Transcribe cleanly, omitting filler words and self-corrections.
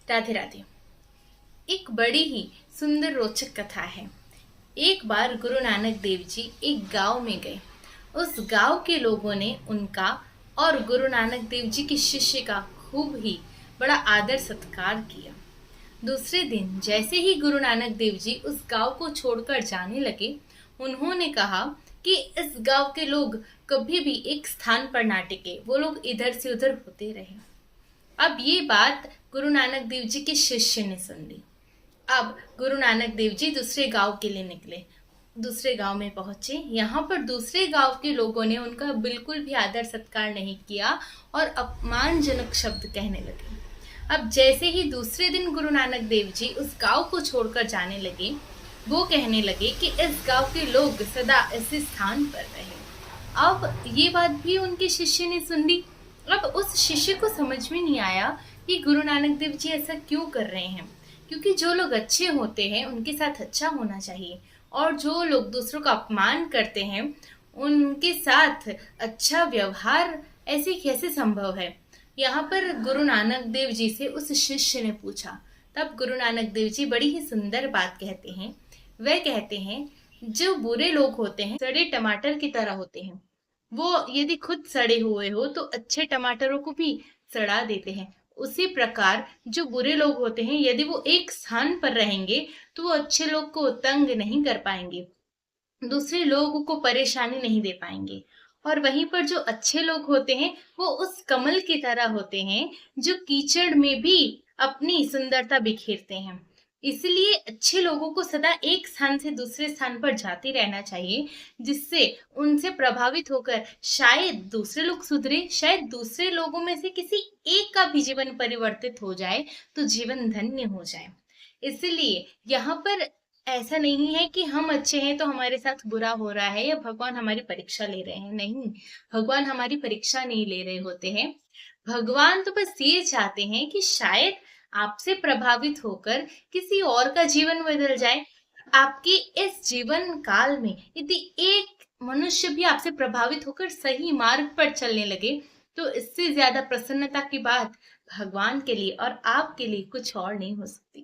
राधे राधे। एक बड़ी ही सुंदर रोचक कथा है। एक बार गुरु नानक देव जी एक गांव में गए। उस गांव के लोगों ने उनका और गुरु नानक देव जी के शिष्य का खूब ही बड़ा आदर सत्कार किया। दूसरे दिन जैसे ही गुरु नानक देव जी उस गांव को छोड़कर जाने लगे, उन्होंने कहा कि इस गांव के लोग कभी भी एक स्थान पर ना टिके, वो लोग इधर से उधर होते रहे। अब ये बात गुरु नानक देव जी के शिष्य ने सुन ली। अब गुरु नानक देव जी दूसरे गांव के लिए निकले। दूसरे गांव में पहुंचे। यहाँ पर दूसरे गांव के लोगों ने उनका बिल्कुल भी आदर सत्कार नहीं किया और अपमानजनक शब्द कहने लगे। अब जैसे ही दूसरे दिन गुरु नानक देव जी उस गांव को छोड़कर जाने लगे, वो कहने लगे कि इस गांव के लोग सदा इसी स्थान पर रहे। अब ये बात भी उनके शिष्य ने सुन ली। अब उस शिष्य को समझ में नहीं आया कि गुरु नानक देव जी ऐसा क्यों कर रहे हैं, क्योंकि जो लोग अच्छे होते हैं उनके साथ अच्छा होना चाहिए, और जो लोग दूसरों का अपमान करते हैं उनके साथ अच्छा व्यवहार ऐसे कैसे संभव है। यहाँ पर गुरु नानक देव जी से उस शिष्य ने पूछा। तब गुरु नानक देव जी बड़ी ही सुंदर बात कहते हैं। वह कहते हैं, जो बुरे लोग होते हैं सड़े टमाटर की तरह होते हैं। वो यदि खुद सड़े हुए हो तो अच्छे टमाटरों को भी सड़ा देते हैं। उसी प्रकार जो बुरे लोग होते हैं, यदि वो एक स्थान पर रहेंगे तो वो अच्छे लोग को तंग नहीं कर पाएंगे, दूसरे लोगों को परेशानी नहीं दे पाएंगे। और वहीं पर जो अच्छे लोग होते हैं वो उस कमल की तरह होते हैं जो कीचड़ में भी अपनी सुंदरता बिखेरते हैं। इसलिए अच्छे लोगों को सदा एक स्थान से दूसरे स्थान पर जाते रहना चाहिए, जिससे उनसे प्रभावित होकर शायद दूसरे लोग सुधरे, शायद दूसरे लोगों में से किसी एक का भी जीवन परिवर्तित हो जाए तो जीवन धन्य हो जाए। इसलिए यहाँ पर ऐसा नहीं है कि हम अच्छे हैं तो हमारे साथ बुरा हो रहा है या भगवान हमारी परीक्षा ले रहे हैं। नहीं, भगवान हमारी परीक्षा नहीं ले रहे होते हैं। भगवान तो बस ये चाहते हैं कि शायद आपसे प्रभावित होकर किसी और का जीवन बदल जाए। आपके इस जीवन काल में यदि एक मनुष्य भी आपसे प्रभावित होकर सही मार्ग पर चलने लगे तो इससे ज्यादा प्रसन्नता की बात भगवान के लिए और आपके लिए कुछ और नहीं हो सकती।